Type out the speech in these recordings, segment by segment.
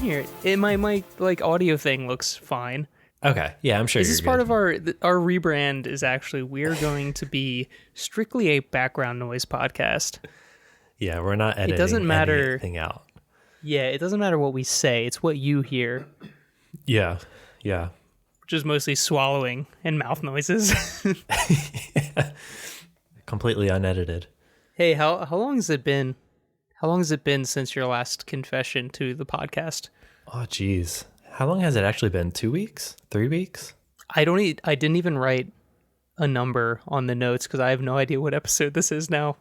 here. My like audio thing looks fine. Okay. Yeah, I'm sure Is you're this good. part of our rebrand? Is actually we're going to be strictly a background noise podcast. Yeah, we're not editing doesn't matter. anything out. Yeah, it doesn't matter what we say. It's what you hear, Yeah. which is mostly swallowing and mouth noises. Completely unedited. Hey, how long has it been? How long has it been since your last confession to the podcast? Oh, geez. How long has it actually been? 2 weeks? 3 weeks? I didn't even write a number on the notes because I have no idea what episode this is now.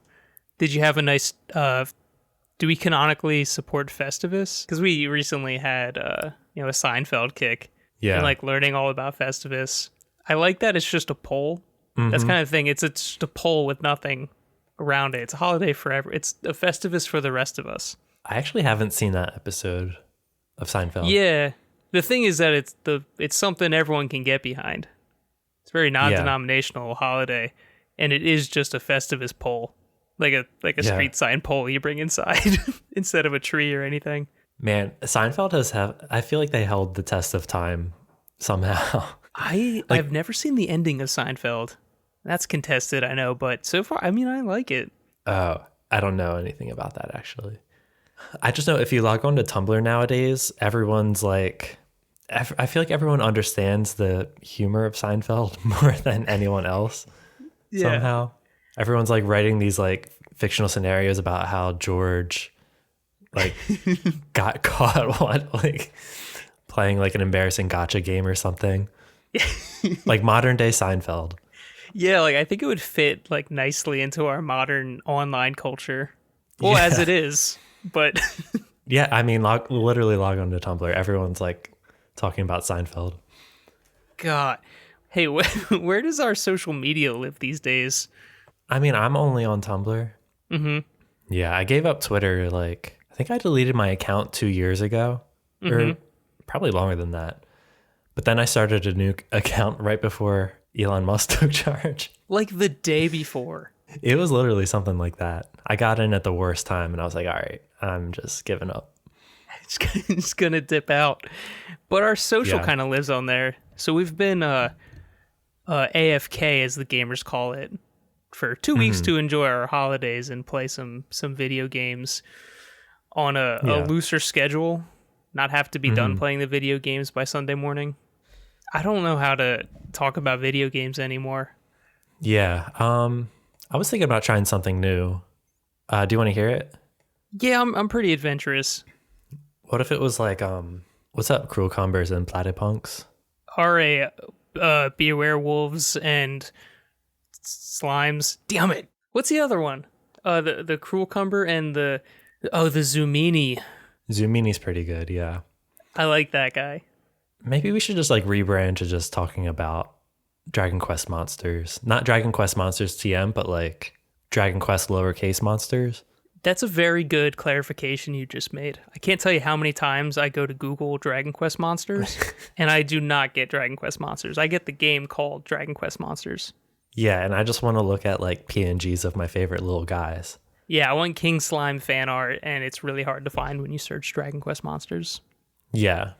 Did you have a nice? Do we canonically support Festivus? Because we recently had a Seinfeld kick. Yeah. And like learning all about Festivus. I like that it's just a poll. Mm-hmm. That's kind of thing. It's just a poll with nothing around it. It's a holiday forever. It's a Festivus for the rest of us. I actually haven't seen that episode of Seinfeld. Yeah. The thing is that it's something everyone can get behind. It's a very non-denominational holiday, and it is just a Festivus pole, like a street sign pole you bring inside instead of a tree or anything. Man, Seinfeld I feel like they held the test of time somehow. I've never seen the ending of Seinfeld. That's contested, I know, but so far, I mean, I like it. Oh, I don't know anything about that actually. I just know if you log on to Tumblr nowadays, everyone's like, I feel like everyone understands the humor of Seinfeld more than anyone else. Yeah. Somehow. Everyone's like writing these like fictional scenarios about how George like got caught playing like an embarrassing gotcha game or something. Like modern day Seinfeld. Yeah, like I think it would fit like nicely into our modern online culture. Well, as it is, but yeah, I mean, literally log on to Tumblr. Everyone's like talking about Seinfeld. God, hey, where does our social media live these days? I mean, I'm only on Tumblr. Mm-hmm. Yeah, I gave up Twitter. Like, I think I deleted my account 2 years ago, or probably longer than that. But then I started a new account right before Elon Musk took charge. Like the day before. It was literally something like that. I got in at the worst time, and I was like, all right, I'm just giving up. It's gonna dip out. But our social kind of lives on there. So we've been AFK, as the gamers call it, for 2 weeks to enjoy our holidays and play some video games on a looser schedule. Not have to be done playing the video games by Sunday morning. I don't know how to talk about video games anymore. Yeah. I was thinking about trying something new. Do you want to hear it? Yeah, I'm pretty adventurous. What if it was like, what's up, Cruel Cumbers and Platypunks? Be werewolves and slimes. Damn it. What's the other one? The Cruel Cumber and the Zoomini. Zoomini's pretty good, yeah. I like that guy. Maybe we should just like rebrand to just talking about Dragon Quest monsters. Not Dragon Quest Monsters TM, but like Dragon Quest lowercase monsters. That's a very good clarification you just made. I can't tell you how many times I go to Google Dragon Quest Monsters, and I do not get Dragon Quest Monsters. I get the game called Dragon Quest Monsters. Yeah, and I just want to look at like PNGs of my favorite little guys. Yeah, I want King Slime fan art, and it's really hard to find when you search Dragon Quest Monsters. Yeah.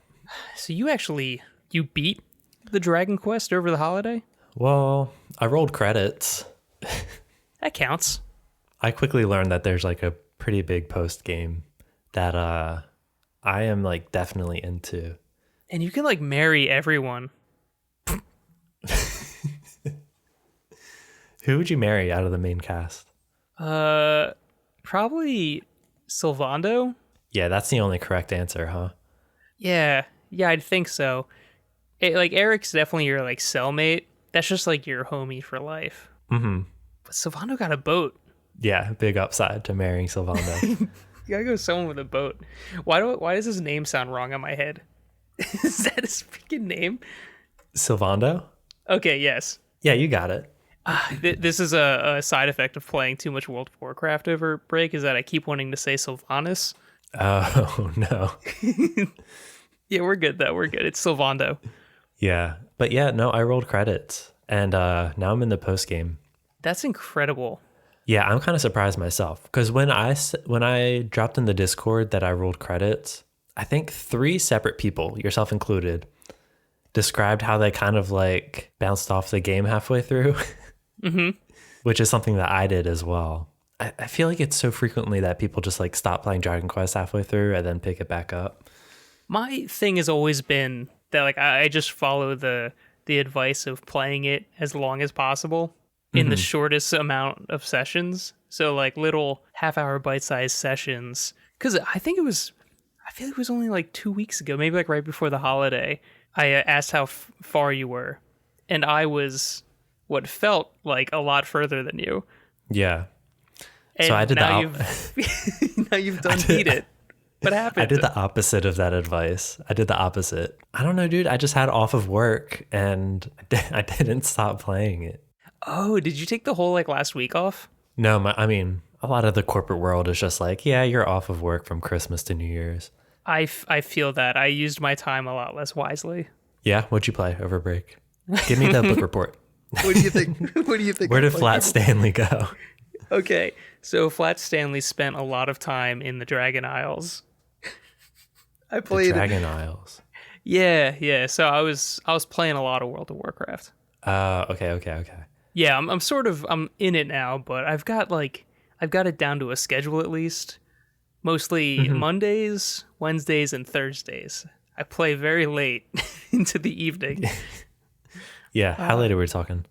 So you beat the Dragon Quest over the holiday? Well, I rolled credits. That counts. I quickly learned that there's like a pretty big post game that I am like definitely into. And you can like marry everyone. Who would you marry out of the main cast? Probably Sylvando. Yeah, that's the only correct answer, huh? Yeah, I'd think so. Like Eric's definitely your like cellmate. That's just like your homie for life. Mm-hmm. But Sylvando got a boat. Yeah, big upside to marrying Sylvando. You gotta go someone with a boat. Why does his name sound wrong on my head? Is that his freaking name? Sylvando? Okay, yes. Yeah, you got it. This is a side effect of playing too much World of Warcraft over break, is that I keep wanting to say Sylvanas. Oh, no. Yeah, we're good, though. We're good. It's Sylvando. Yeah. But yeah, no, I rolled credits. And now I'm in the post game. That's incredible. Yeah, I'm kind of surprised myself. Because when I dropped in the Discord that I rolled credits, I think 3 separate people, yourself included, described how they kind of like bounced off the game halfway through, which is something that I did as well. I feel like it's so frequently that people just like stop playing Dragon Quest halfway through and then pick it back up. My thing has always been that like I just follow the advice of playing it as long as possible in the shortest amount of sessions. So like little half-hour bite-sized sessions. Because I feel like it was only like 2 weeks ago, maybe like right before the holiday, I asked how far you were, and I was what felt like a lot further than you. Yeah. And so I did now you've done beat it. What happened? I did the opposite of that advice. I did the opposite. I don't know, dude. I just had off of work and I didn't stop playing it. Oh, did you take the whole like last week off? No, I mean, a lot of the corporate world is just like, yeah, you're off of work from Christmas to New Year's. I feel that. I used my time a lot less wisely. Yeah? What'd you play over break? Give me the book report. What do you think? Where did Flat Stanley go? Okay, so Flat Stanley spent a lot of time in the Dragon Isles. I played the Dragon Isles. Yeah. So I was playing a lot of World of Warcraft. Okay. Yeah, I'm in it now, but I've got it down to a schedule at least. Mostly Mondays, Wednesdays, and Thursdays. I play very late into the evening. Yeah, how late are we talking?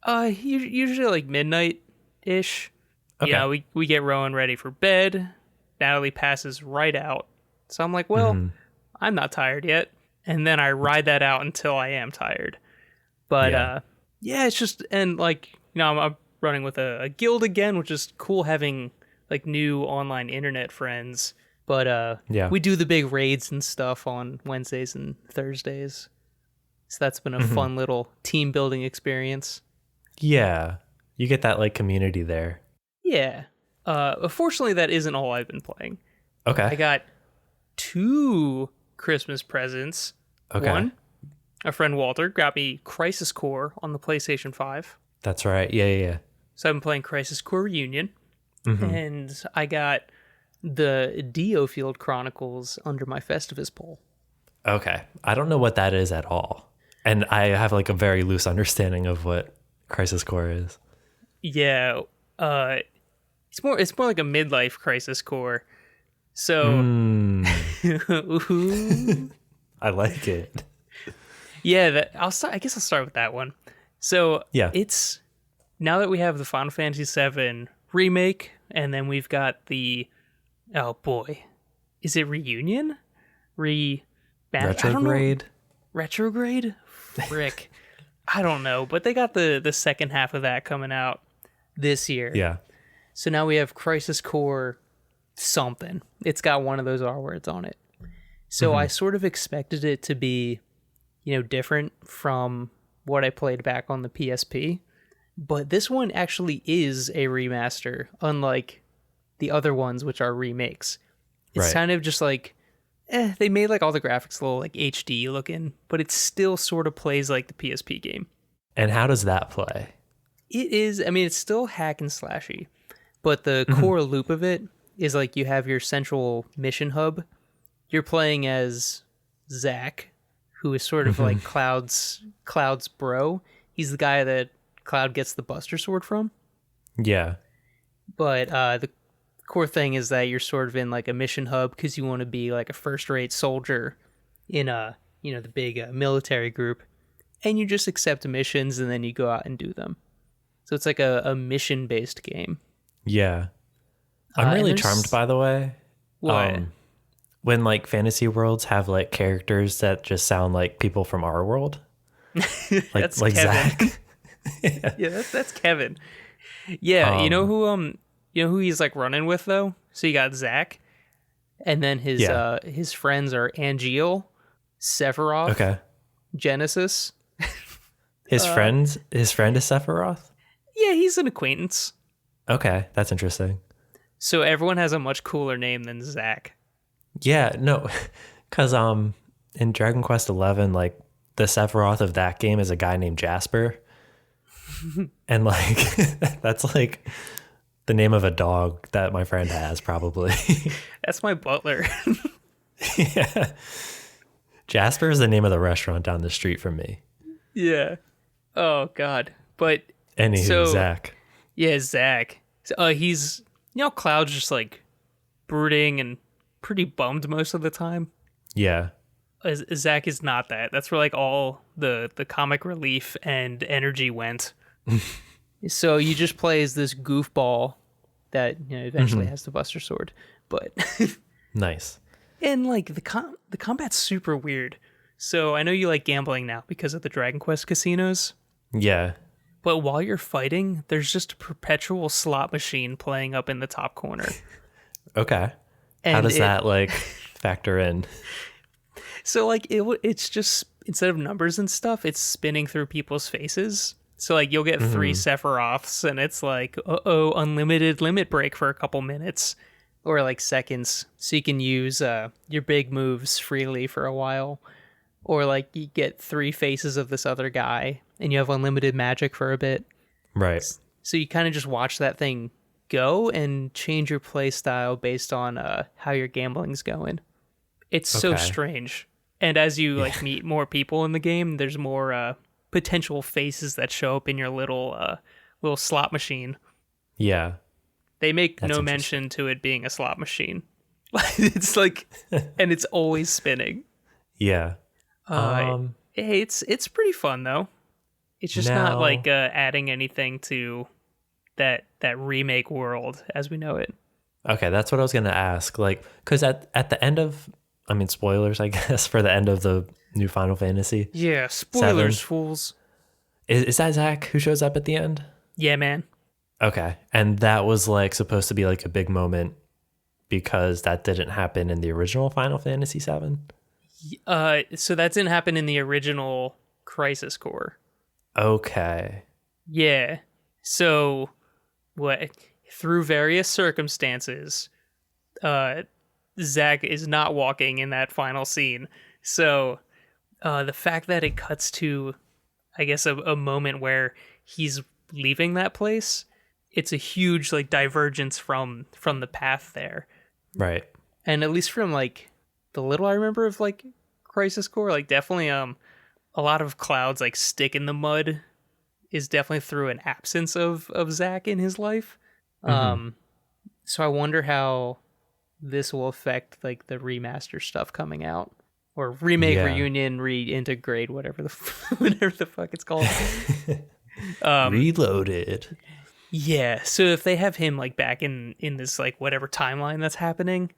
Usually like midnight-ish. Okay. You know, we get Rowan ready for bed. Natalie passes right out. So I'm like, well, I'm not tired yet. And then I ride that out until I am tired. But yeah, it's just, and like, you know, I'm running with a guild again, which is cool having like new online internet friends. But we do the big raids and stuff on Wednesdays and Thursdays. So that's been a fun little team building experience. Yeah, you get that like community there. Yeah. Fortunately, that isn't all I've been playing. Okay. I got 2 Christmas presents. Okay. One, a friend Walter got me Crisis Core on the PlayStation 5. That's right. Yeah. So I've been playing Crisis Core Reunion. And I got the DioField Chronicles under my Festivus poll. Okay. I don't know what that is at all. And I have like a very loose understanding of what Crisis Core is. Yeah. It's more like a midlife Crisis Core. So I like it. Yeah, I guess I'll start with that one. So yeah, it's now that we have the Final Fantasy VII remake, and then we've got the is it Reunion? Retrograde? Retrograde? Frick. I don't know, but they got the second half of that coming out this year. Yeah. So now we have Crisis Core something. It's got one of those R words on it. So I sort of expected it to be, you know, different from what I played back on the PSP. But this one actually is a remaster, unlike the other ones, which are remakes. It's kind of just like, they made like all the graphics a little like HD looking, but it still sort of plays like the PSP game. And how does that play? It is, I mean, it's still hack and slashy, but the core loop of it is like you have your central mission hub. You're playing as Zack, who is sort of like Cloud's bro. He's the guy that Cloud gets the Buster Sword from. Yeah. But the core thing is that you're sort of in like a mission hub because you want to be like a first-rate soldier in the big military group, and you just accept missions and then you go out and do them. So it's like a mission-based game. Yeah. I'm really charmed, by the way. What? When like fantasy worlds have like characters that just sound like people from our world. That's like Kevin. Zach. Yeah, that's Kevin. Yeah, you know who he's like running with though? So you got Zach, and then his friends are Angeal, Sephiroth, okay, Genesis. His friend is Sephiroth? Yeah, he's an acquaintance. Okay, that's interesting. So everyone has a much cooler name than Zach. Yeah, no, because in Dragon Quest XI, like the Sephiroth of that game is a guy named Jasper, and like that's like the name of a dog that my friend has probably. That's my butler. Yeah. Jasper is the name of the restaurant down the street from me. Yeah. Oh God. But Anywho, Zach. Yeah, Zach. He's Cloud's just like brooding and pretty bummed most of the time. Yeah. Zach is not that. That's where like all the comic relief and energy went. So you just play as this goofball that eventually has the Buster Sword, but nice. And like the combat's super weird. So I know you like gambling now because of the Dragon Quest casinos. Yeah. But while you're fighting, there's just a perpetual slot machine playing up in the top corner. Okay. And how does that like factor in? So like it's just, instead of numbers and stuff, it's spinning through people's faces. So like you'll get 3 Sephiroths and it's like, unlimited limit break for a couple minutes or like seconds. So you can use your big moves freely for a while. Or like you get 3 faces of this other guy and you have unlimited magic for a bit. Right. So you kind of just watch that thing go and change your play style based on how your gambling's going. It's so strange. And as you like meet more people in the game, there's more potential faces that show up in your little slot machine. Yeah. They make no mention to it being a slot machine. It's like, and it's always spinning. Yeah. It's pretty fun though. It's just not like adding anything to that remake world as we know it. Okay, that's what I was going to ask. Like, because at the end of, I mean, spoilers, I guess, for the end of the new Final Fantasy. Yeah, spoilers, 7, fools. Is that Zach who shows up at the end? Yeah, man. Okay, and that was like supposed to be like a big moment because that didn't happen in the original Final Fantasy 7. So that didn't happen in the original Crisis Core. Okay. Yeah. So, through various circumstances, Zach is not walking in that final scene. So, the fact that it cuts to, I guess, a moment where he's leaving that place, it's a huge like divergence from the path there. Right. And at least from like the little I remember of like Crisis Core, like definitely a lot of Cloud's like stick in the mud is definitely through an absence of Zach in his life. So I wonder how this will affect like the remaster stuff coming out, or remake, reunion, reintegrate, whatever the fuck it's called. Reloaded. Yeah. So if they have him like back in this like whatever timeline that's happening,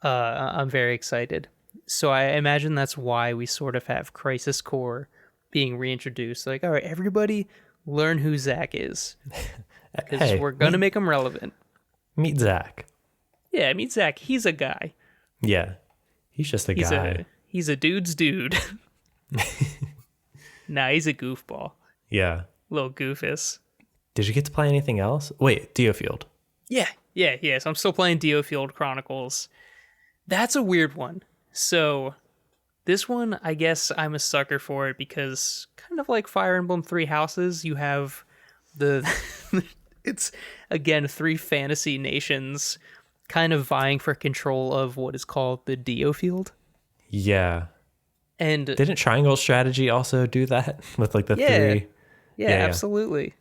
I'm very excited. So I imagine that's why we sort of have Crisis Core being reintroduced. Like, all right, everybody learn who Zach is. Because we're going to make him relevant. Meet Zach. Yeah, meet Zach. He's a guy. Yeah. He's just a guy. He's a dude's dude. Nah, he's a goofball. Yeah. Little goofus. Did you get to play anything else? Wait, DioField. Yeah. So I'm still playing DioField Chronicles. That's a weird one. So this one, I guess I'm a sucker for it because kind of like Fire Emblem 3 Houses, you have it's again 3 fantasy nations kind of vying for control of what is called the DioField. Yeah. And didn't Triangle Strategy also do that with like the 3? Yeah, absolutely.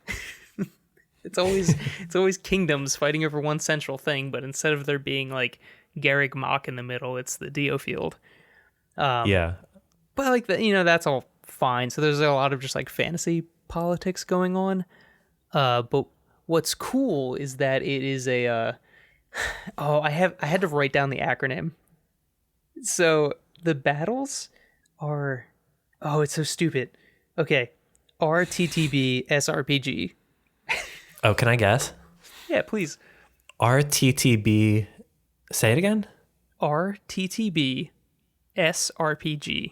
It's always kingdoms fighting over one central thing, but instead of there being like Garreg Mach in the middle, it's the DioField. Yeah. But like that's all fine. So there's a lot of just like fantasy politics going on. But what's cool is that it is I had to write down the acronym. So the battles are, it's so stupid. Okay. RTTB SRPG. Oh, can I guess? Yeah, please. RTTB. Say it again. RTTB SRPG.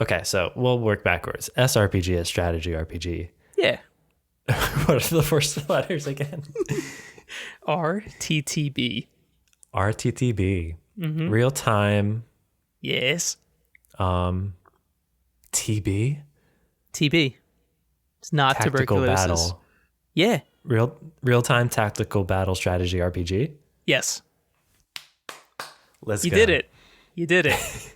Okay, so we'll work backwards. SRPG is strategy RPG. Yeah. What are the first letters again? RTTB. RTTB. Real time. Yes. TB. TB. It's not Tactical tuberculosis. battle. Yeah. Real time tactical battle strategy RPG. Yes. Let's go. You did it. You did it.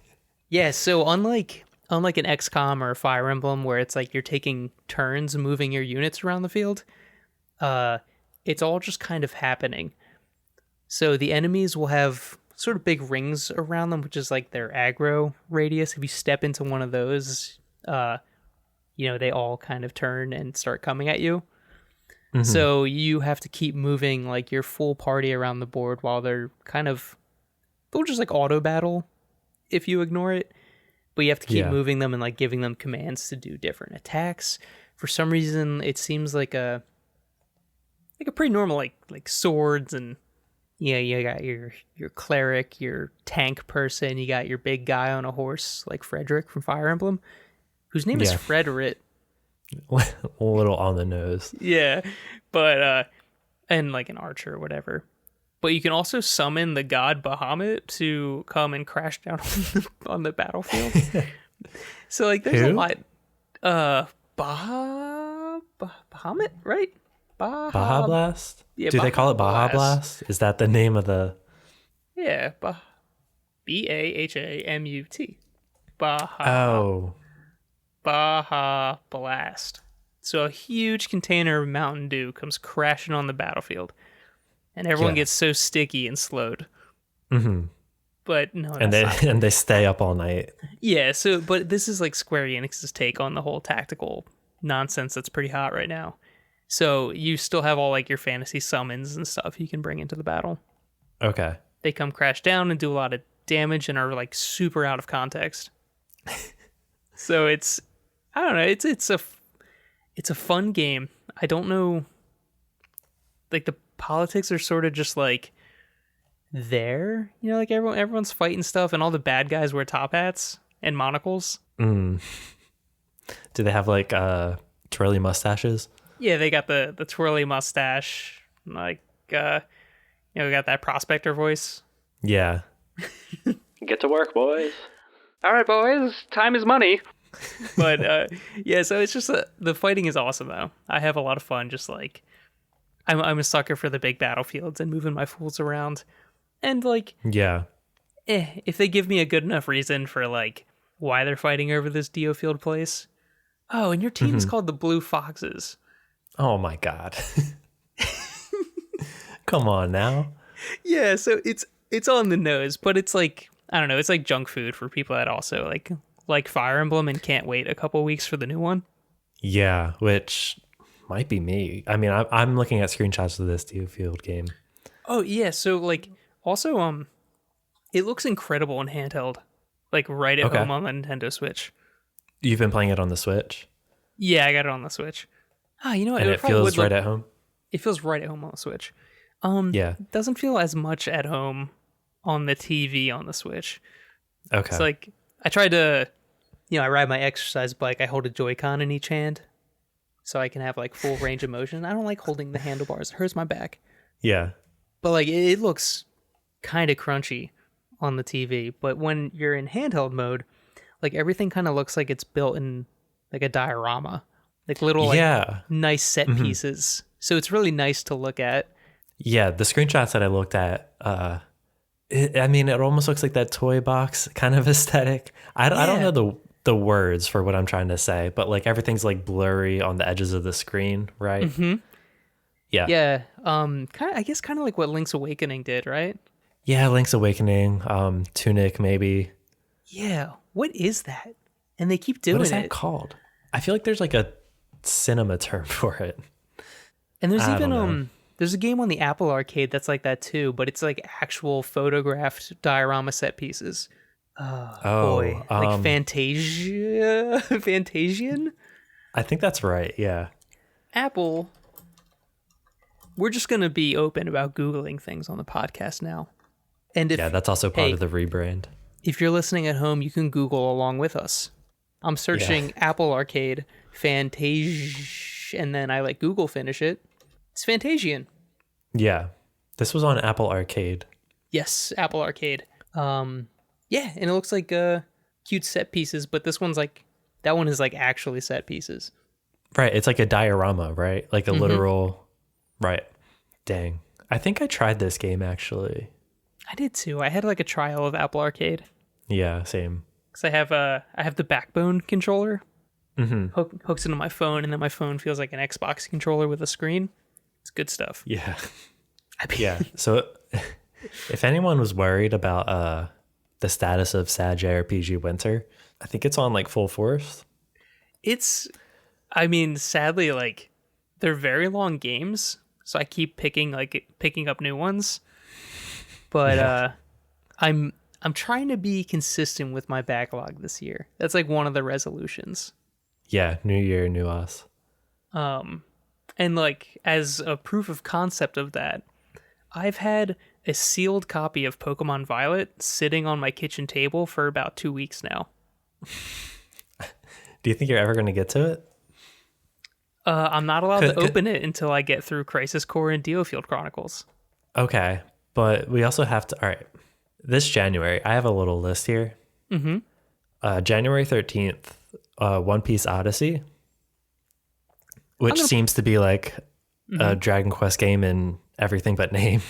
Yeah, so unlike an XCOM or a Fire Emblem where it's like you're taking turns moving your units around the field, it's all just kind of happening. So the enemies will have sort of big rings around them, which is like their aggro radius. If you step into one of those, they all kind of turn and start coming at you. Mm-hmm. So you have to keep moving like your full party around the board while they'll just like auto battle if you ignore it. But you have to keep moving them and like giving them commands to do different attacks. For some reason, it seems like a pretty normal like swords and you got your cleric, your tank person, you got your big guy on a horse like Frederick from Fire Emblem, whose name is Frederick. A little on the nose. Yeah, but and like an archer or whatever. But you can also summon the god Bahamut to come and crash down on the battlefield. So like there's a lot. Bahamut, right? Baja Blast? Yeah, do they call it Baja Blast? Is that the name of the... Yeah, Bahamut. Baja. Oh. Baja Blast. So a huge container of Mountain Dew comes crashing on the battlefield. And everyone gets so sticky and slowed. Mm-hmm. But no, and they stay up all night. Yeah, but this is like Square Enix's take on the whole tactical nonsense that's pretty hot right now. So you still have all like your fantasy summons and stuff you can bring into the battle. Okay. They come crash down and do a lot of damage and are like super out of context. So I don't know, it's a fun game. I don't know, like the politics are sort of just like there, like everyone's fighting stuff and all the bad guys wear top hats and monocles. Do they have like twirly mustaches? Yeah, they got the twirly mustache, like we got that prospector voice. Yeah. Get to work, boys. All right, boys, time is money. But so it's just the fighting is awesome though. I have a lot of fun. Just like I'm a sucker for the big battlefields and moving my fools around, and like if they give me a good enough reason for like why they're fighting over this DioField place. Oh, and your team is called the Blue Foxes. Oh my god. Come on now. Yeah, so it's on the nose, but it's like, I don't know, it's like junk food for people that also like Fire Emblem and can't wait a couple weeks for the new one. Yeah, which might be me. I mean, I'm looking at screenshots of this DioField game. Oh yeah, so like also it looks incredible in handheld, like right at home on the Nintendo Switch. You've been playing it on the Switch? Yeah, I got it on the Switch. You know what? And it feels right at home? It feels right at home on the Switch. It doesn't feel as much at home on the TV on the Switch. Okay. It's like I tried to, I ride my exercise bike. I hold a Joy-Con in each hand so I can have like full range of motion. I don't like holding the handlebars. It hurts my back. Yeah. But like it looks kind of crunchy on the TV. But when you're in handheld mode, like everything kind of looks like it's built in like a diorama. Like little nice set pieces. So it's really nice to look at. Yeah, the screenshots that I looked at, it almost looks like that toy box kind of aesthetic. I don't know the words for what I'm trying to say, but like everything's like blurry on the edges of the screen, right? Mm-hmm. Yeah. Yeah. I guess kind of like what Link's Awakening did, right? Yeah, Link's Awakening, Tunic maybe. Yeah. What is that? And they keep doing it. What is that called? I feel like there's like a cinema term for it. And there's even there's a game on the Apple Arcade that's like that too, but it's like actual photographed diorama set pieces. Oh boy. Like Fantasian? I think that's right, yeah. Apple, we're just going to be open about Googling things on the podcast now. And that's also part of the rebrand. If you're listening at home, you can Google along with us. I'm searching Apple Arcade Fantasian, and then I like Google finish it. It's Fantasian. Yeah. This was on Apple Arcade. Yes, Apple Arcade. And it looks like cute set pieces, but this one's like, that one is like actually set pieces. Right. It's like a diorama, right? Like a literal, right. Dang. I think I tried this game actually. I did too. I had like a trial of Apple Arcade. Yeah, same. Because I have the Backbone controller. Mm-hmm. Hooks into my phone, and then my phone feels like an Xbox controller with a screen. It's good stuff. Yeah. Yeah. So if anyone was worried about the status of SADJRPG Winter, I think it's on like full force. I mean, sadly, like they're very long games, so I keep picking up new ones. But Yeah. I'm trying to be consistent with my backlog this year. That's like one of the resolutions. Yeah, new year, new us. And like as a proof of concept of that, I've had a sealed copy of Pokemon Violet sitting on my kitchen table for about 2 weeks now. Do you think you're ever going to get to it? I'm not allowed to open it until I get through Crisis Core and DioField Chronicles. Okay, but we also have to. All right, this January, I have a little list here. Mm-hmm. January 13th, One Piece Odyssey, which seems to be like a Dragon Quest game in everything but name.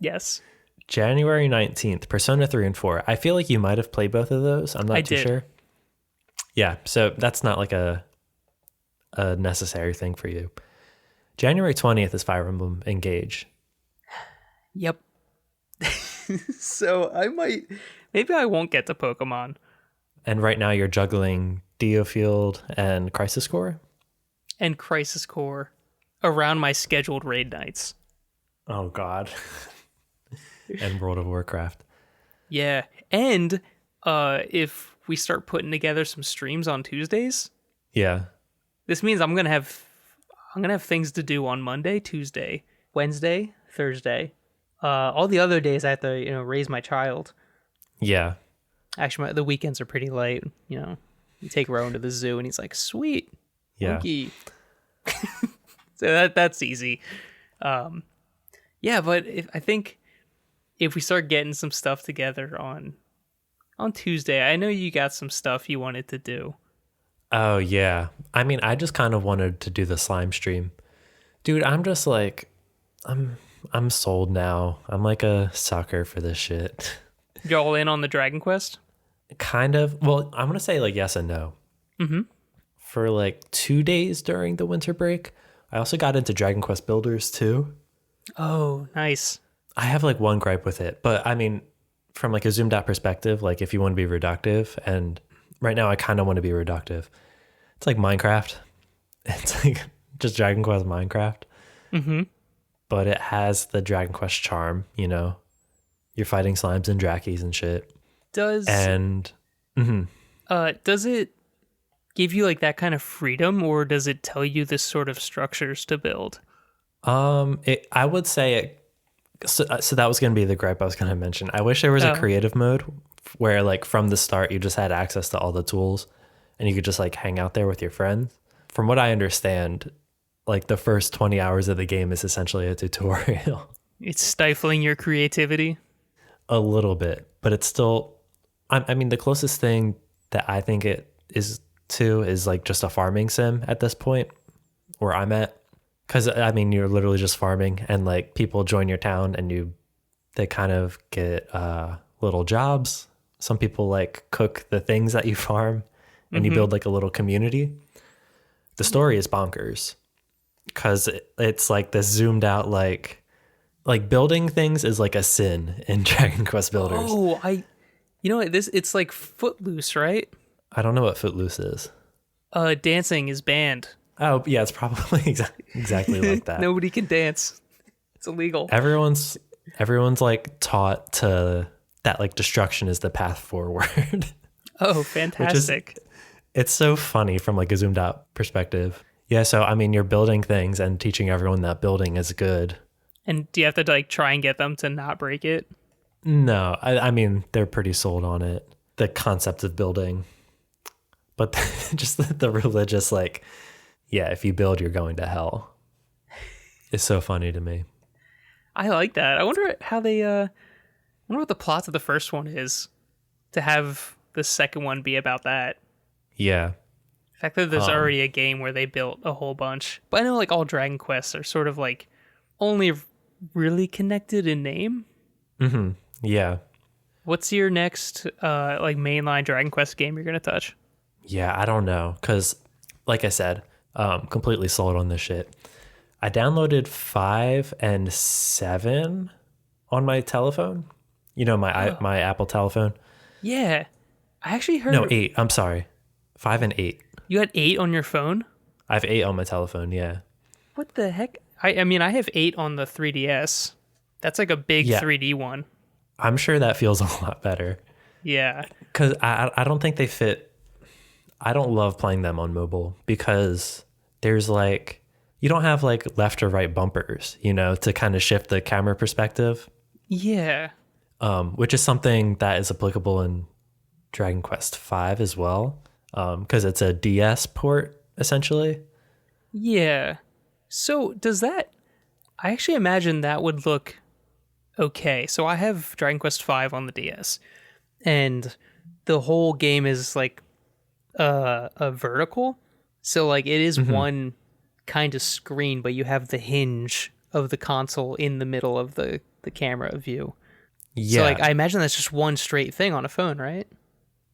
Yes. January 19th, Persona 3 and 4. I feel like you might have played both of those. I'm not too sure. Yeah, so that's not like a necessary thing for you. January 20th is Fire Emblem Engage. Yep. So Maybe I won't get to Pokemon. And right now you're juggling DioField and Crisis Core? And Crisis Core around my scheduled raid nights. Oh, God. And World of Warcraft. Yeah. And if we start putting together some streams on Tuesdays, Yeah. this means I'm gonna have things to do on Monday, Tuesday, Wednesday, Thursday. All the other days I have to, raise my child. Yeah. Actually, the weekends are pretty light. You take Rowan to the zoo, and he's like, "Sweet, Yeah. monkey." So that's easy. Yeah, but I think if we start getting some stuff together on Tuesday, I know you got some stuff you wanted to do. Oh, yeah. I mean, I just kind of wanted to do the slime stream. Dude, I'm just like, I'm sold now. I'm like a sucker for this shit. You all in on the Dragon Quest? Kind of. Well, I'm going to say like yes and no. Mm-hmm. For like 2 days during the winter break, I also got into Dragon Quest Builders too. Oh, nice. I have like one gripe with it, but I mean, from like a zoomed out perspective, like if you want to be reductive, and right now I kind of want to be reductive. It's like Minecraft. It's like just Dragon Quest Minecraft. Mm-hmm. But it has the Dragon Quest charm, You're fighting slimes and drakkies and shit. Does it give you like that kind of freedom, or does it tell you this sort of structures to build? I would say it. So that was going to be the gripe I was going to mention. I wish there was a creative mode where like from the start you just had access to all the tools and you could just like hang out there with your friends. From what I understand, like the first 20 hours of the game is essentially a tutorial. It's stifling your creativity. A little bit, but it's still, I mean, the closest thing that I think it is to is like just a farming sim at this point where I'm at. Because, I mean, you're literally just farming and, like, people join your town and they kind of get little jobs. Some people, like, cook the things that you farm and you build, like, a little community. The story is bonkers because it's, like, this zoomed out, like building things is, like, a sin in Dragon Quest Builders. Oh, it's like Footloose, right? I don't know what Footloose is. Dancing is banned. Oh, yeah, it's probably exactly like that. Nobody can dance. It's illegal. Everyone's like taught to that like destruction is the path forward. Oh, fantastic. It's so funny from like a zoomed out perspective. Yeah, so I mean, you're building things and teaching everyone that building is good. And do you have to like try and get them to not break it? No, I mean, they're pretty sold on it. The concept of building. But just the religious like, yeah, if you build, you're going to hell. It's so funny to me. I like that. I wonder how they, I wonder what the plot of the first one is to have the second one be about that. Yeah. The fact that there's already a game where they built a whole bunch. But I know like all Dragon Quests are sort of like only really connected in name. Mm-hmm. Yeah. What's your next like mainline Dragon Quest game you're gonna touch? Yeah, I don't know, because like I said, completely sold on this shit. I downloaded 5 and 7 on my telephone. You know, my Apple telephone. Yeah, I actually heard. No, 8. I'm sorry, 5 and 8. You had 8 on your phone? I have 8 on my telephone. Yeah. What the heck? I mean, I have 8 on the 3DS. That's like a big 3D one. I'm sure that feels a lot better. Yeah. Because I don't think they fit. I don't love playing them on mobile because there's like, you don't have like left or right bumpers, you know, to kind of shift the camera perspective. Yeah. Which is something that is applicable in Dragon Quest V as well. Because it's a DS port, essentially. Yeah. So does that... I actually imagine that would look okay. So I have Dragon Quest V on the DS. And the whole game is like a vertical. So like it is one kind of screen, but you have the hinge of the console in the middle of the camera view. Yeah. So like I imagine that's just one straight thing on a phone, right?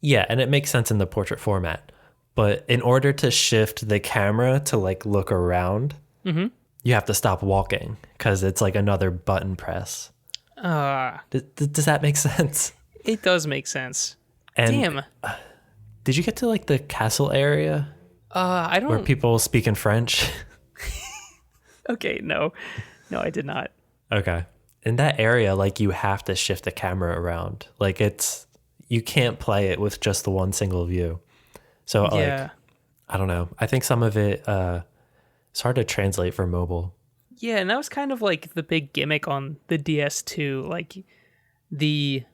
Yeah, and it makes sense in the portrait format. But in order to shift the camera to like look around, you have to stop walking because it's like another button press. Does that make sense? It does make sense. And, damn. Did you get to like the castle area? I don't. Where people speak in French? Okay, no, I did not. Okay. In that area, like you have to shift the camera around. Like you can't play it with just the one single view. So like, I don't know. I think some of it, it's hard to translate for mobile. Yeah, and that was kind of like the big gimmick on the DS2. Like the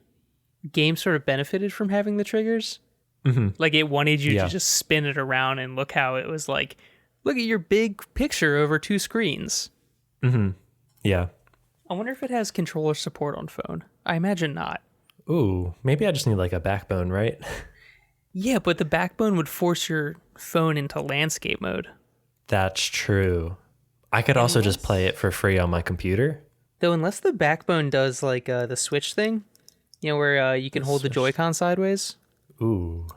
game sort of benefited from having the triggers. Like it wanted you to just spin it around and look how it was like, look at your big picture over 2 screens. Yeah. I wonder if it has controller support on phone. I imagine not. Ooh, maybe I just need like a backbone, right? Yeah, but the backbone would force your phone into landscape mode. That's true. I could also just play it for free on my computer. Though unless the backbone does like the Switch thing, you know, where you can hold the Joy-Con sideways. Ooh.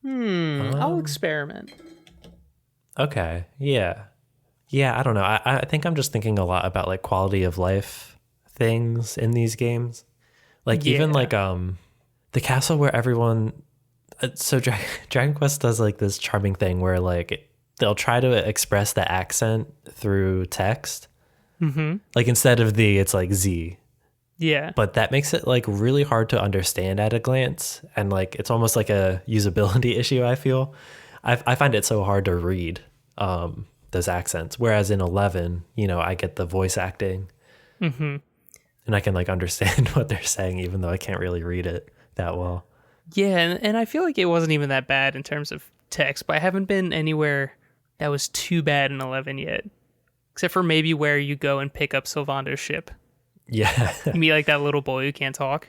I'll experiment. Okay. Yeah. Yeah, I don't know. I think I'm just thinking a lot about like quality of life things in these games. Like even like the castle where everyone so Dragon Quest does like this charming thing where like they'll try to express the accent through text. Like instead of the, it's like Z. Yeah. But that makes it like really hard to understand at a glance. And like, it's almost like a usability issue, I feel. I find it so hard to read those accents. Whereas in 11, you know, I get the voice acting. And I can like understand what they're saying, even though I can't really read it that well. Yeah, and I feel like it wasn't even that bad in terms of text, but I haven't been anywhere that was too bad in 11 yet. Except for maybe where you go and pick up Sylvando's ship. Yeah. You meet like that little boy who can't talk,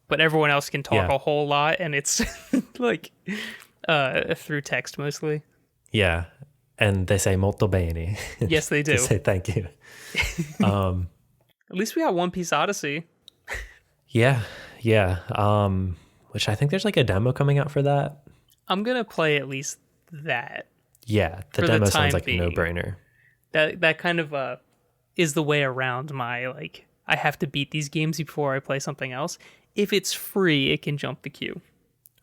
but everyone else can talk a whole lot, and it's like through text mostly. Yeah. And they say molto bene. Yes, they do. To say thank you. At least we got One Piece Odyssey. Yeah. Which I think there's like a demo coming out for that. I'm going to play at least that. Yeah, the demo sounds like a no-brainer. That kind of is the way around my, like, I have to beat these games before I play something else. If it's free, it can jump the queue.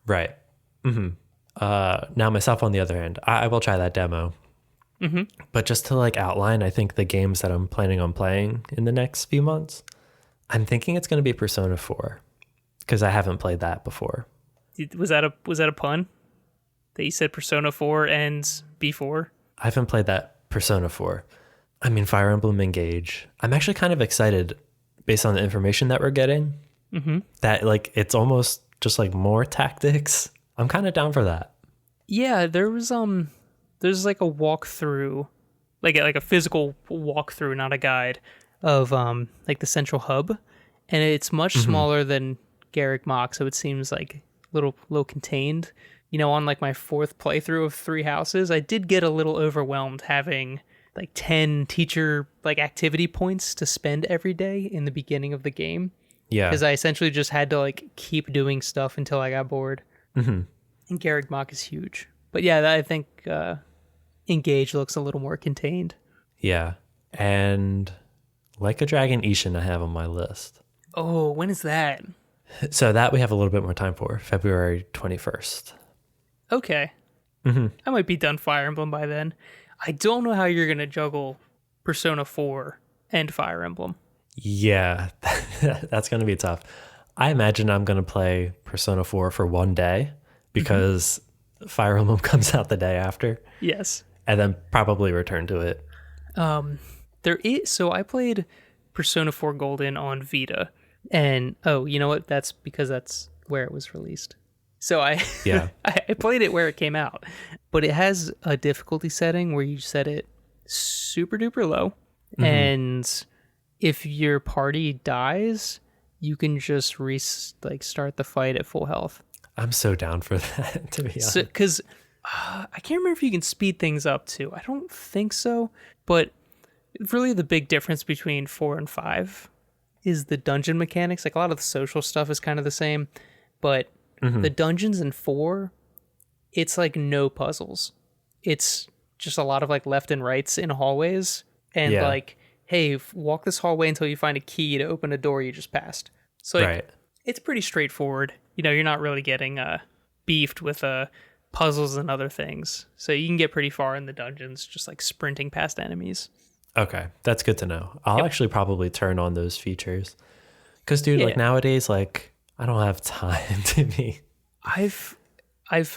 Right. Now myself on the other hand, I will try that demo. But just to like outline, I think the games that I'm planning on playing in the next few months, I'm thinking it's going to be Persona 4 because I haven't played that before. Was that a pun? That you said Persona 4 ends B4? I haven't played that Persona 4. I mean, Fire Emblem Engage. I'm actually kind of excited based on the information that we're getting. That like it's almost just like more tactics. I'm kind of down for that. Yeah, there's like a walkthrough, like a physical walkthrough, not a guide, of like the central hub, and it's much smaller than Garrick Mach, so it seems like little contained. You know, on like my 4th playthrough of 3 Houses, I did get a little overwhelmed having like 10 teacher like activity points to spend every day in the beginning of the game. Yeah. Because I essentially just had to like keep doing stuff until I got bored. And Garreg Mach is huge. But yeah, I think Engage looks a little more contained. Yeah. And Like a Dragon Ishin I have on my list. Oh, when is that? So that we have a little bit more time for, February 21st. Okay. I might be done Fire Emblem by then. I don't know how you're going to juggle Persona 4 and Fire Emblem. Yeah, that's going to be tough. I imagine I'm going to play Persona 4 for one day because Fire Emblem comes out the day after. Yes. And then probably return to it. So I played Persona 4 Golden on Vita. And, oh, you know what? That's because that's where it was released. So I played it where it came out. But it has a difficulty setting where you set it super duper low. And if your party dies, you can just start the fight at full health. I'm so down for that, to be honest. Because I can't remember if you can speed things up too. I don't think so. But really the big difference between 4 and 5 is the dungeon mechanics. Like a lot of the social stuff is kind of the same. But the dungeons in 4, it's like no puzzles. It's just a lot of like left and rights in hallways. And like, hey, walk this hallway until you find a key to open a door you just passed. So like, it's pretty straightforward. You know, you're not really getting beefed with puzzles and other things. So you can get pretty far in the dungeons just like sprinting past enemies. Okay, that's good to know. I'll actually probably turn on those features. Because, dude, like nowadays, like, I don't have time to be... I've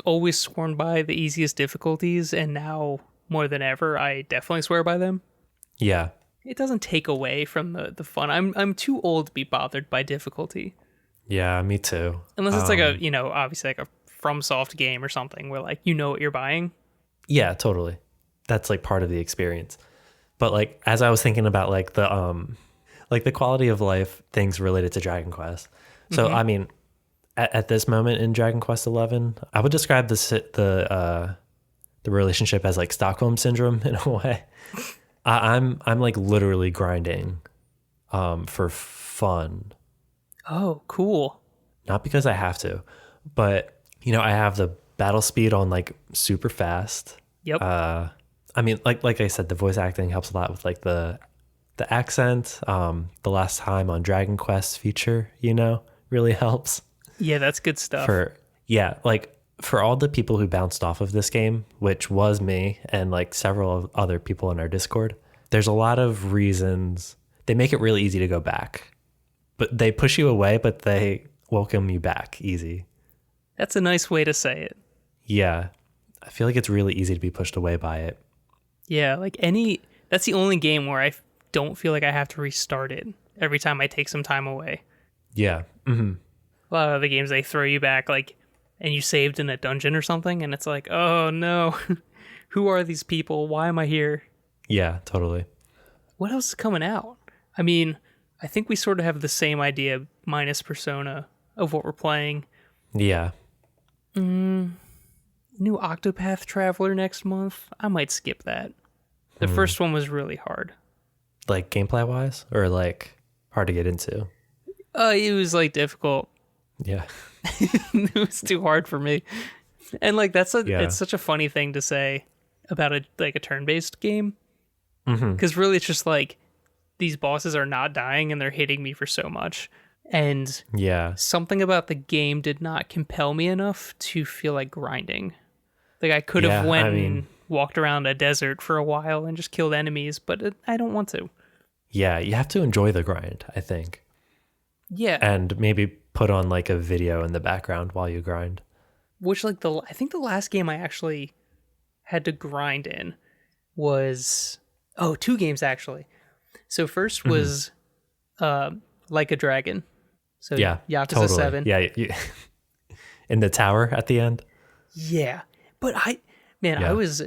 always sworn by the easiest difficulties, and now, more than ever, I definitely swear by them. Yeah. It doesn't take away from the fun. I'm too old to be bothered by difficulty. Yeah, me too. Unless it's like a, obviously like a FromSoft game or something where like, you know what you're buying. Yeah, totally. That's like part of the experience. But like, as I was thinking about like the quality of life things related to Dragon Quest. So, I mean, at this moment in Dragon Quest XI, I would describe the relationship as like Stockholm syndrome in a way. I'm like literally grinding for fun. Oh, cool. Not because I have to, but I have the battle speed on like super fast. Yep. I mean, like I said, the voice acting helps a lot with like the accent. The last time on Dragon Quest feature, really helps. Yeah, that's good stuff. For all the people who bounced off of this game, which was me and like several other people in our Discord, there's a lot of reasons. They make it really easy to go back, but they push you away, but they welcome you back easy. That's a nice way to say it. Yeah. I feel like it's really easy to be pushed away by it. Yeah, that's the only game where I don't feel like I have to restart it every time I take some time away. Yeah. Mm-hmm. A lot of other games, they throw you back, like, and you saved in a dungeon or something, and it's like, oh no, who are these people? Why am I here? Yeah, totally. What else is coming out? I mean, I think we sort of have the same idea, minus Persona, of what we're playing. Yeah. New Octopath Traveler next month. I might skip that. The first one was really hard. Like gameplay wise, or like hard to get into? It was like difficult. Yeah. It was too hard for me. And like it's such a funny thing to say about a turn-based game. Because really it's just like these bosses are not dying and they're hitting me for so much. And something about the game did not compel me enough to feel like grinding. Like I could have and walked around a desert for a while and just killed enemies, but I don't want to. Yeah, you have to enjoy the grind, I think. Yeah. And maybe put on like a video in the background while you grind. Which I think the last game I actually had to grind in was 2 games actually. So first was Like a Dragon. So Yakuza totally. 7. Yeah, in the tower at the end. Yeah. But I was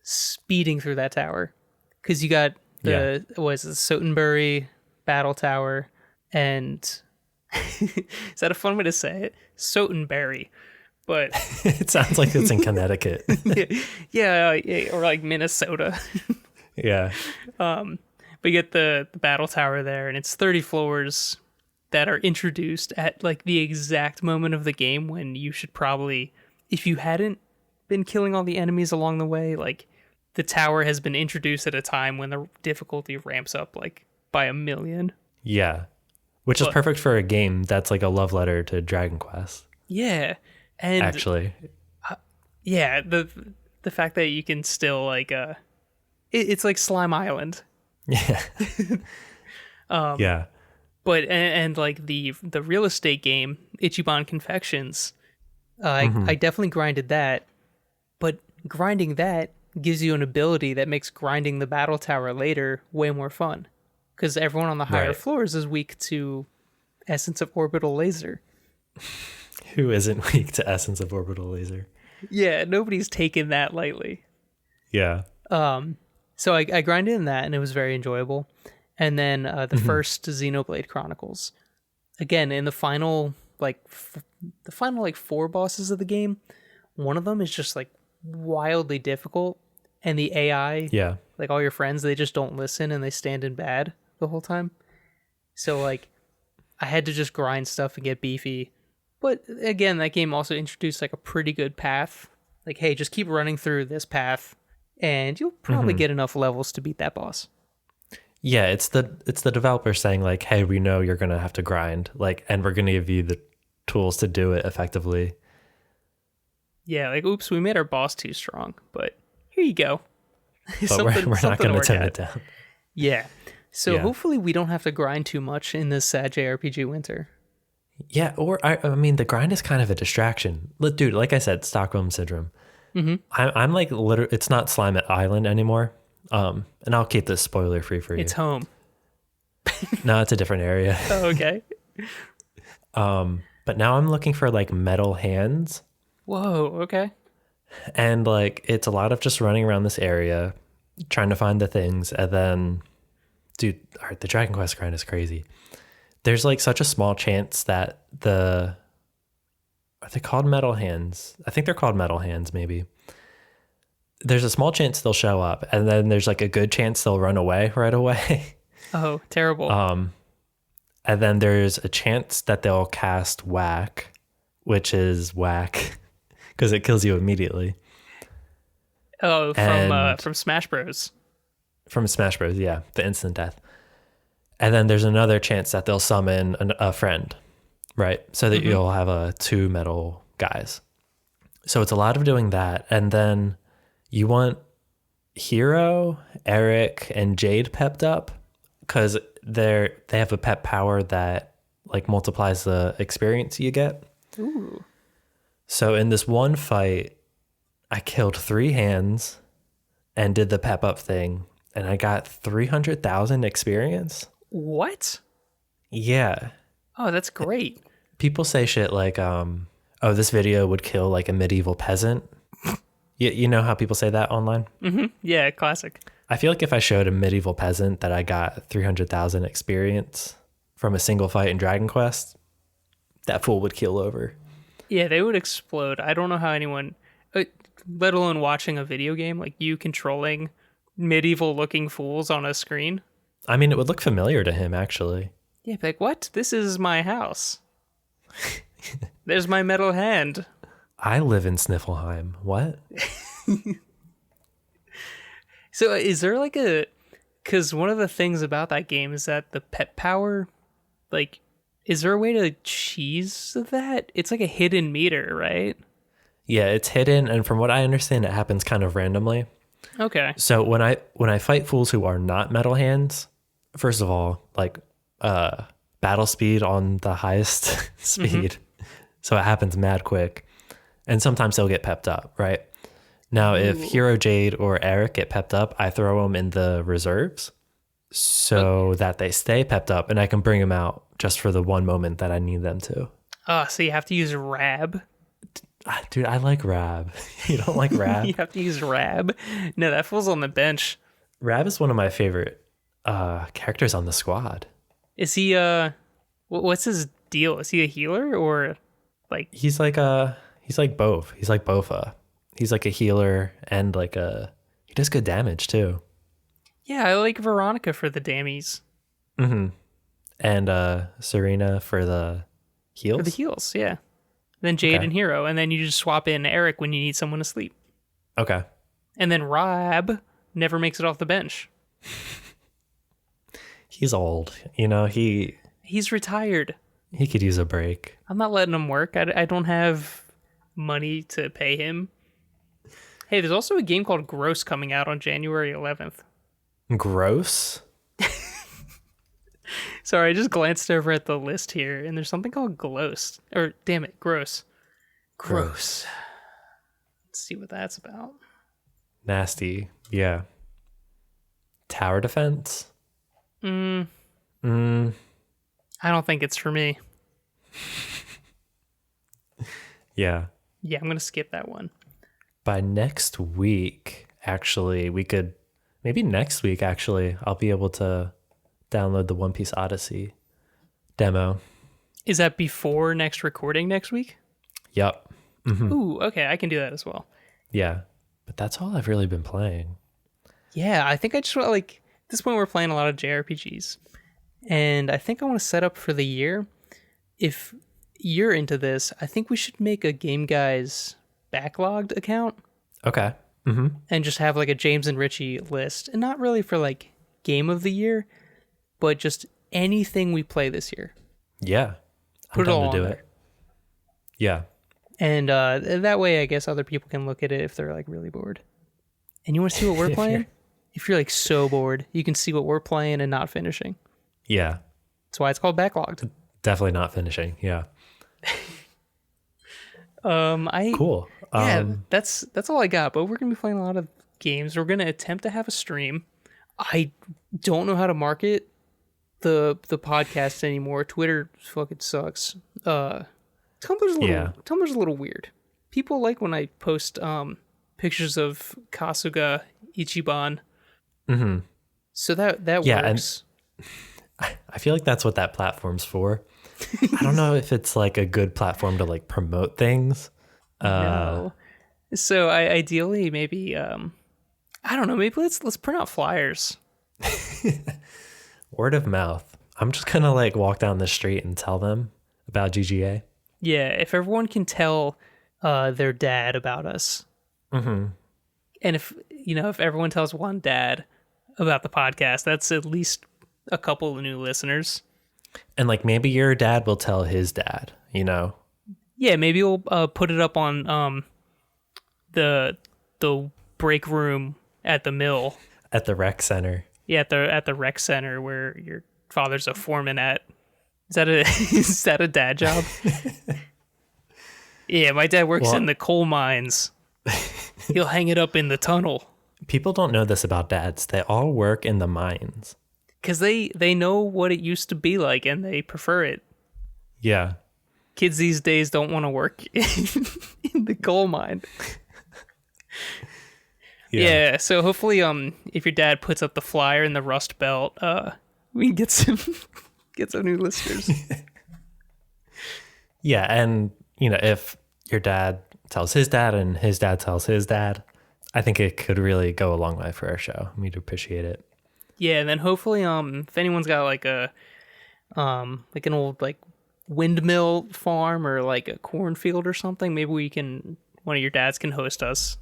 speeding through that tower because you got the Sotenbury Battle Tower, and is that a fun way to say it? Sotenbury, but it sounds like it's in Connecticut. yeah, or like Minnesota. Yeah. But you get the Battle Tower there, and it's 30 floors, that are introduced at like the exact moment of the game when you should probably, if you hadn't been killing all the enemies along the way, like the tower has been introduced at a time when the difficulty ramps up like by 1,000,000. Yeah. Which is perfect for a game that's like a love letter to Dragon Quest. Yeah. And actually. Yeah, the fact that you can still like it's like Slime Island. Yeah. Yeah. But and like the real estate game, Ichiban Confections, I definitely grinded that. But grinding that gives you an ability that makes grinding the battle tower later way more fun. Because everyone on the higher floors is weak to Essence of Orbital Laser. Who isn't weak to Essence of Orbital Laser? Yeah, nobody's taken that lightly. Yeah. So I grinded in that, and it was very enjoyable. And then the first Xenoblade Chronicles. Again, in the final, the final 4 bosses of the game, one of them is just like wildly difficult, and the AI, like all your friends, they just don't listen and they stand in bad the whole time. So like, I had to just grind stuff and get beefy. But again, that game also introduced like a pretty good path. Like, hey, just keep running through this path, and you'll probably get enough levels to beat that boss. Yeah, it's the developer saying like, hey, we know you're gonna have to grind, like, and we're gonna give you the tools to do it effectively. Yeah, like, oops, we made our boss too strong, but here you go. But we're not gonna tone it down. Yeah. So hopefully we don't have to grind too much in this SADJRPG winter. Yeah, or I mean, the grind is kind of a distraction. Dude, like I said, Stockholm Syndrome. I'm like, literally, it's not Slime Island anymore. And I'll keep this spoiler free for you. It's home. No, it's a different area. Oh, okay. But now I'm looking for like metal hands. Whoa, okay. And like, it's a lot of just running around this area, trying to find the things. And then, dude, the Dragon Quest grind is crazy. There's like such a small chance that are they called metal hands? I think they're called metal hands, maybe. There's a small chance they'll show up, and then there's like a good chance they'll run away right away. Oh, terrible. And then there's a chance that they'll cast whack, which is whack because it kills you immediately. Oh, from Smash Bros. From Smash Bros, yeah, the instant death. And then there's another chance that they'll summon a friend, right? So that you'll have 2 metal guys. So it's a lot of doing that. And then you want Hero, Eric, and Jade pepped up because they have a pep power that like multiplies the experience you get. Ooh. So in this one fight, I killed 3 hands and did the pep up thing, and I got 300,000 experience. What? Yeah. Oh, that's great. People say shit like, oh, this video would kill like a medieval peasant. You know how people say that online? Mm-hmm. Yeah, classic. I feel like if I showed a medieval peasant that I got 300,000 experience from a single fight in Dragon Quest, that fool would keel over. Yeah, they would explode. I don't know how anyone, let alone watching a video game, like you controlling medieval-looking fools on a screen. I mean, it would look familiar to him, actually. Yeah, like, what? This is my house. There's my metal hand. I live in Sniffelheim. What? So is there like because one of the things about that game is that the pet power, like, is there a way to cheese that? It's like a hidden meter, right? Yeah, it's hidden, and from what I understand, it happens kind of randomly. Okay. So when I fight fools who are not metal hands, first of all, like battle speed on the highest speed. So it happens mad quick. And sometimes they'll get pepped up, right? Now, if Hero, Jade, or Eric get pepped up, I throw them in the reserves so that they stay pepped up, and I can bring them out just for the one moment that I need them to. So you have to use Rab. Dude, I like Rab. You don't like Rab? You have to use Rab. No, that fool's on the bench. Rab is one of my favorite characters on the squad. Is he what's his deal? Is he a healer or like he's like both. He's like Bofa. He's like a healer and like he does good damage too. Yeah, I like Veronica for the dammies. Mm-hmm. And Serena for the heals? For the heals, yeah. Then Jade Okay. and Hero, and then you just swap in Eric when you need someone to sleep. Okay. And then Rob never makes it off the bench. He's old. You know, He's retired. he could use a break. I'm not letting him work. I don't have money to pay him. Hey, there's also a game called Gross coming out on January 11th. Gross? Sorry, I just glanced over at the list here, and there's something called Gross. Or, damn it, Gross. Gross. Let's see what that's about. Nasty. Yeah. Tower defense? I don't think it's for me. Yeah. Yeah, I'm going to skip that one. By next week, actually, maybe next week, actually, I'll be able to download the One Piece Odyssey demo. Is that before next recording next week? Yep. Ooh, okay, I can do that as well. Yeah. But that's all I've really been playing. Yeah, I think I just want, like, at this point we're playing a lot of JRPGs. And I think I want to set up for the year. If you're into this, I think we should make a Game Guys backlogged account. Okay. And just have like a James and Richie list. And not really for like Game of the Year, but just anything we play this year. Yeah. Put it all on there. it. Yeah. And that way, I guess other people can look at it if they're like really bored. And you want to see what we're playing? If you're like so bored, you can see what we're playing and not finishing. Yeah. That's why it's called backlogged. Definitely not finishing. Yeah. Cool. Cool. That's all I got. But we're gonna be playing a lot of games. We're gonna attempt to have a stream. I don't know how to market the podcast anymore. Twitter fucking sucks. Tumblr's a little weird. People like when I post pictures of Kasuga Ichiban. Mm-hmm. So that works. And I feel like that's what that platform's for. I don't know if it's like a good platform to like promote things. No. So I ideally maybe I don't know, maybe let's print out flyers. Word of mouth. I'm just gonna like walk down the street and tell them about GGA. Yeah, if everyone can tell their dad about us. Mm-hmm. And if everyone tells one dad about the podcast, that's at least a couple of new listeners. And like maybe your dad will tell his dad, you know? Yeah, maybe we'll put it up on the break room at the mill. At the rec center. Yeah, at the rec center where your father's a foreman at. Is that a dad job? Yeah, my dad works in the coal mines. He'll hang it up in the tunnel. People don't know this about dads. They all work in the mines. Because they know what it used to be like and they prefer it. Yeah. Kids these days don't want to work in the coal mine. Yeah, so hopefully if your dad puts up the flyer in the Rust Belt, we can get some new listeners. Yeah, and if your dad tells his dad and his dad tells his dad, I think it could really go a long way for our show. We'd appreciate it. Yeah, and then hopefully if anyone's got like an old like windmill farm or like a cornfield or something, maybe one of your dads can host us.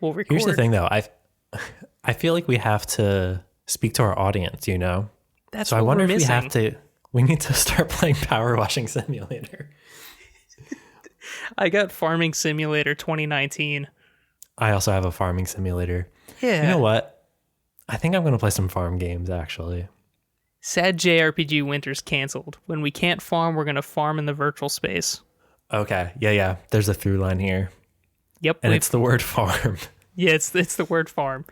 We'll record. Here's the thing though, I feel like we have to speak to our audience, That's so what I wonder we're if missing. we need to start playing Power Washing Simulator. I got Farming Simulator 2019. I also have a farming simulator. Yeah. You know what? I think I'm going to play some farm games, actually. SADJRPG Winter's canceled. When we can't farm, we're going to farm in the virtual space. Okay. Yeah. There's a through line here. Yep. And it's the word farm. Yeah, it's the word farm.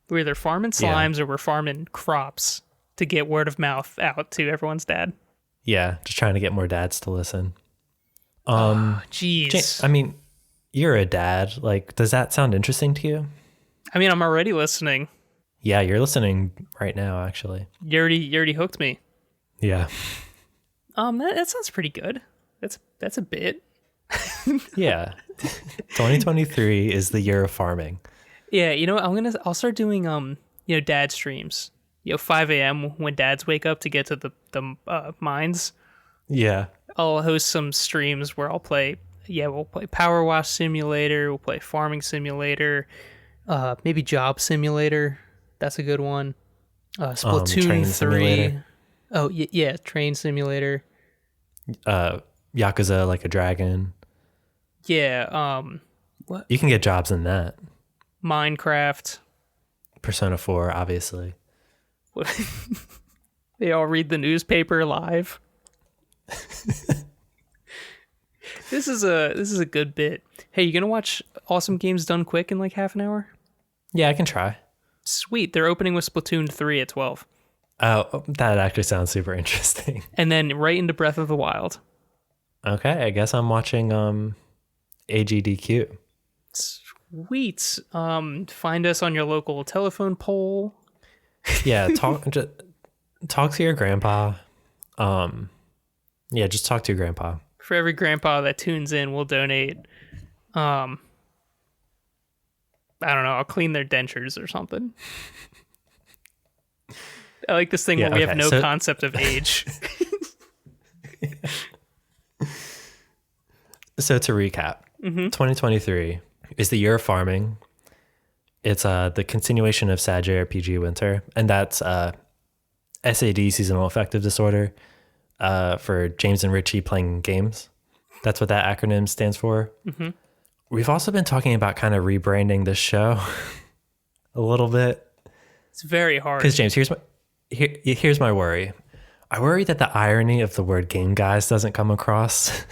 We're either farming slimes or we're farming crops to get word of mouth out to everyone's dad. Yeah, just trying to get more dads to listen. Jeez. I mean, you're a dad. Like, does that sound interesting to you? I mean, I'm already listening. Yeah, you're listening right now, actually. You already hooked me. Yeah. That sounds pretty good. That's a bit. Yeah. 2023 is the year of farming. Yeah, I'll start doing dad streams. 5 a.m. when dads wake up to get to the mines. Yeah. I'll host some streams where we'll play Power Wash Simulator, we'll play Farming Simulator, maybe Job Simulator. That's a good one. Splatoon Train 3. Simulator. Oh, yeah, Train Simulator. Yakuza Like a Dragon. Yeah, what? You can get jobs in that. Minecraft. Persona 4, obviously. They all read the newspaper live. This is a good bit. Hey, you gonna watch Awesome Games Done Quick in like half an hour? Yeah, I can try. Sweet. They're opening with Splatoon 3 at 12. Oh, that actually sounds super interesting. And then right into Breath of the Wild. Okay, I guess I'm watching AGDQ. Sweet. Find us on your local telephone pole. Yeah, talk to your grandpa. Yeah, just talk to your grandpa. For every grandpa that tunes in, we'll donate. I don't know. I'll clean their dentures or something. I like this thing where we have no concept of age. So to recap, 2023 is the year of farming. It's the continuation of SADJRPG Winter, and that's SAD, seasonal affective disorder, for James and Richie playing games. That's what that acronym stands for. Mm-hmm. We've also been talking about kind of rebranding this show a little bit. It's very hard. Because James, here's my worry. I worry that the irony of the word game guys doesn't come across.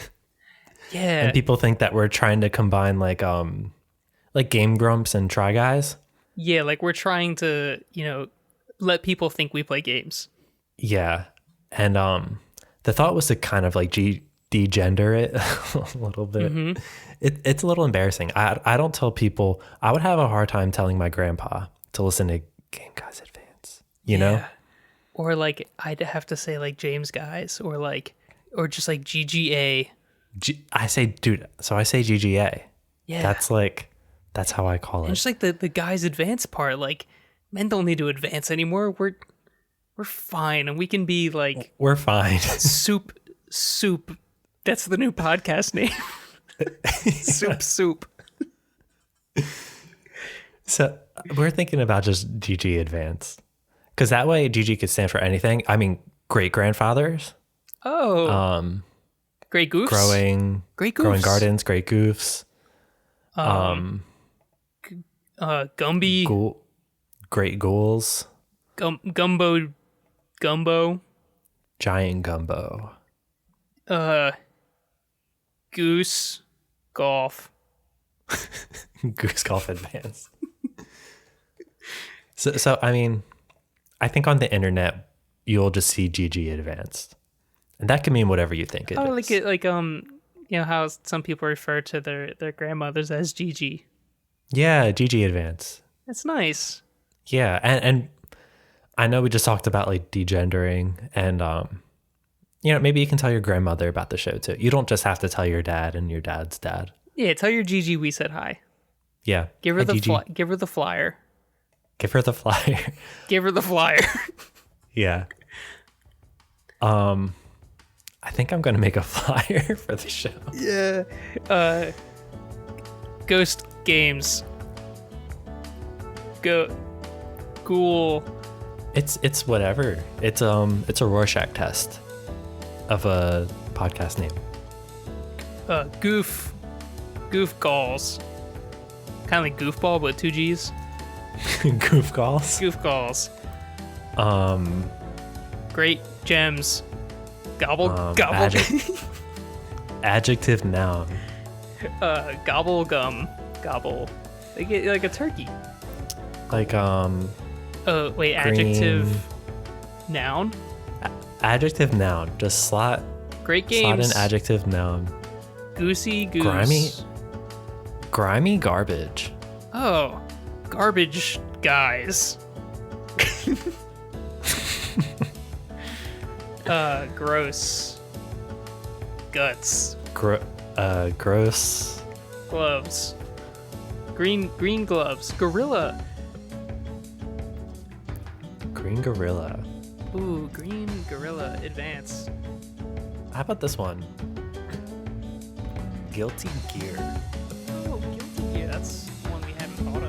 Yeah. And people think that we're trying to combine like Game Grumps and Try Guys. Yeah, like we're trying to, let people think we play games. Yeah. And the thought was to kind of like degender it a little bit. Mm-hmm. It's a little embarrassing. I don't tell people. I would have a hard time telling my grandpa to listen to Game Guys Advance, you know? Or like I'd have to say like James Guys or just like GGA. I say GGA. Yeah. That's how I call it. And just like the guys advance part, like men don't need to advance anymore. We're fine, and we can be like we're fine. soup. That's the new podcast name. Soup. So we're thinking about just GG Advance, because that way GG could stand for anything. I mean, great grandfathers. Oh. Great goofs. Growing gardens. Great goofs. Gumby. Great ghouls. Gumbo. Giant gumbo. Goose golf. Goose golf advance. So I mean, I think on the internet you'll just see GG advanced, and that can mean whatever you think it is. Like how some people refer to their grandmothers as GG. Yeah, GG advance. That's nice. Yeah, and I know we just talked about like degendering, and maybe you can tell your grandmother about the show too. You don't just have to tell your dad and your dad's dad. Yeah, tell your GG we said hi. Yeah. Give her the give her the flyer. Give her the flyer. Give her the flyer. Yeah. I think I'm gonna make a flyer for the show. Yeah. Ghost games. Ghoul. It's whatever. It's a Rorschach test of a podcast name. Goof galls. Kind of like goofball, but 2 G's. Goof galls. Goof galls. Great gems. Gobble gobble. Adjective noun. Gobble gum. Gobble. They get like a turkey. Like Oh wait, green. adjective noun. Adjective noun. Just slot. Great games. Slot an adjective noun. Goosey goose. Grimy garbage. Oh, garbage guys. Gross. Guts. Gross. Gloves. Green gloves. Gorilla. Green Gorilla. Ooh, Green Gorilla Advance. How about this one? Guilty Gear. Oh, Guilty Gear. That's one we haven't thought